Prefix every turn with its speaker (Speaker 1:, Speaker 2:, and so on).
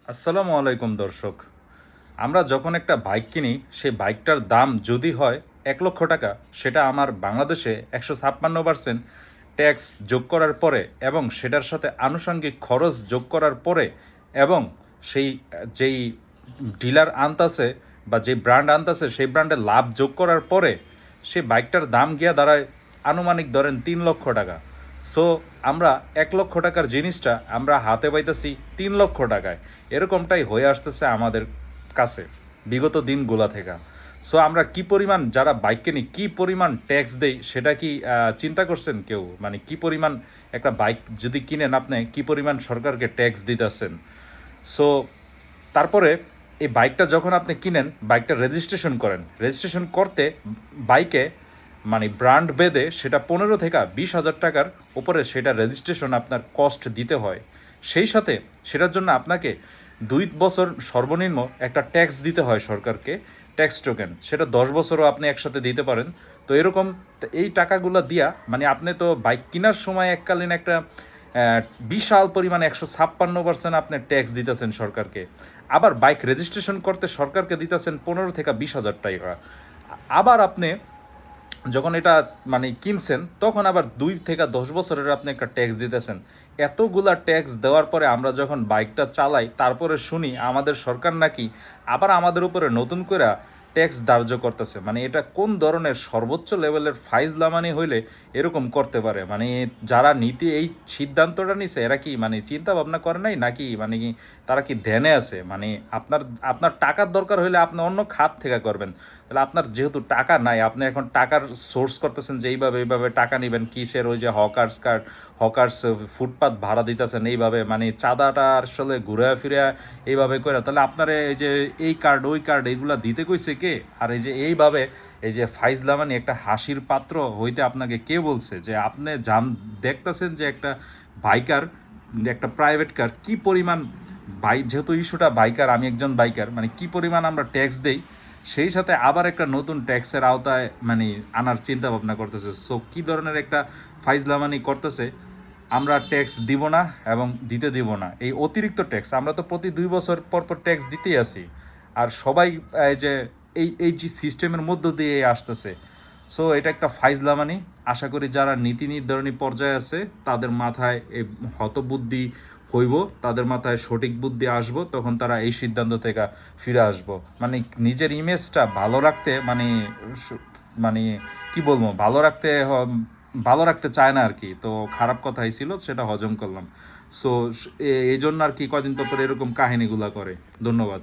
Speaker 1: আসসালামু আলাইকুম দর্শক। আমরা যখন একটা বাইক কিনি, সেই বাইকটার দাম যদি হয় ১,০০,০০০ টাকা, সেটা আমার বাংলাদেশে ১৫৬% ট্যাক্স যোগ করার পরে এবং সেটার সাথে আনুষঙ্গিক খরচ যোগ করার পরে এবং সেই যেই ডিলার আনতাছে বা যে ব্র্যান্ড আনতাছে সেই ব্র্যান্ডের লাভ যোগ করার পরে সেই বাইকটার দাম গিয়া দাঁড়ায় আনুমানিক ধরেন ৩,০০,০০০ টাকা। সো আমরা ১,০০,০০০ টাকার জিনিসটা আমরা হাতে পাইতেছি ৩,০০,০০০ টাকায়। এরকমটাই হয়ে আসতেছে আমাদের কাছে বিগত দিনগুলা থেকে। সো আমরা কি পরিমাণ যারা বাইক কিনি কি পরিমাণ ট্যাক্স দেই সেটা কি চিন্তা করছেন কেউ? মানে কি পরিমাণ একটা বাইক যদি কিনেন আপনি কি পরিমাণ সরকারকে ট্যাক্স দিতেছেন? সো তারপরে এই বাইকটা যখন আপনি কিনেন, বাইকটা রেজিস্ট্রেশন করেন, রেজিস্ট্রেশন করতে বাইকে মানে ব্র্যান্ড বেদে সেটা ১৫,০০০ থেকে ২০,০০০ টাকার উপরে সেটা রেজিস্ট্রেশন আপনার কস্ট দিতে হয়। সেই সাথে সেটার জন্য আপনাকে ২ বছর সর্বনিম্ন একটা ট্যাক্স দিতে হয় সরকারকে, ট্যাক্স টোকেন। সেটা ১০ বছরও আপনি একসাথে দিতে পারেন। তো এরকম এই টাকাগুলো দিয়া মানে আপনি তো বাইক কেনার সময় এককালীন একটা বিশাল পরিমাণে ১৫৬% আপনি ট্যাক্স দিতেছেন সরকারকে। আবার বাইক রেজিস্ট্রেশন করতে সরকারকে দিতেছেন ১৫,০০০ থেকে ২০,০০০ টাকা। আবার আপনি যখন এটা মানে কিনছেন তখন আবার ২ থেকে ১০ বছরের আপনি একটা ট্যাক্স দিতেছেন। এতগুলা ট্যাক্স দেওয়ার পরে আমরা যখন বাইকটা চালাই তারপরে শুনি আমাদের সরকার নাকি আবার আমাদের উপরে নতুন করে ট্যাক্স ধার্য করতেছে। মানে এটা কোন ধরনের সর্বোচ্চ লেভেলের ফাইজলামানি হইলে এরকম করতে পারে? মানে যারা নীতি এই সিদ্ধান্তটা নিছে এরা কি মানে চিন্তা ভাবনা করে নাই, নাকি মানে কি তারা কি ধ্যানে আছে? মানে আপনার আপনার টাকার দরকার হলে আপনি অন্য খাত থেকে করবেন। তাহলে আপনার যেহেতু টাকা নাই, আপনি এখন টাকার সোর্স করতেছেন যে এইভাবে টাকা নেবেন কিসের, ওই যে হকার্স ফুটপাত ভাড়া দিতেছেন এইভাবে, মানে চাঁদাটা আসলে ঘুরে ফিরে এইভাবে করে। তাহলে আপনার এই যে এই কার্ড ওই কার্ড এইগুলা দিতে কইছে কে? আর এই যে এইভাবে এই যে ফাইজলামানি একটা হাসির পাত্র হইতে আপনাকে কে বলছে? যে আপনি দেখতেছেন যে একটা বাইকার, একটা প্রাইভেট কার কি পরিমাণ যেহেতু ইস্যুটা বাইকার, আমি একজন বাইকার, মানে কি পরিমাণ আমরা ট্যাক্স দেই, সেই সাথে আবার একটা নতুন ট্যাক্সের আওতায় মানে আনার চিন্তা ভাবনা করতেছে। সো কী ধরনের একটা ফাইজলামানি করতেছে? আমরা ট্যাক্স দিব না এবং দিতে দিব না, এই অতিরিক্ত ট্যাক্স আমরা তো প্রতি ২ বছর পর পর ট্যাক্স দিতেই আসি। আর সবাই এই যে এই যে সিস্টেমের মধ্য দিয়ে আসতেছে। সো এটা একটা ফাইজলামানি। আশা করি যারা নীতি নির্ধারণী পর্যায়ে আছে তাদের মাথায় এই হতবুদ্ধি হইব, তাদের মাথায় সঠিক বুদ্ধি আসবো, তখন তারা এই সিদ্ধান্ত থেকে ফিরে আসবো। মানে নিজের ইমেজটা ভালো রাখতে মানে মানে কি বলবো, ভালো রাখতে চায় না আর কি। তো খারাপ কথাই ছিল, সেটা হজম করলাম। সো এই জন্য আর কি কয়দিন পর পর এরকম কাহিনীগুলা করে। ধন্যবাদ।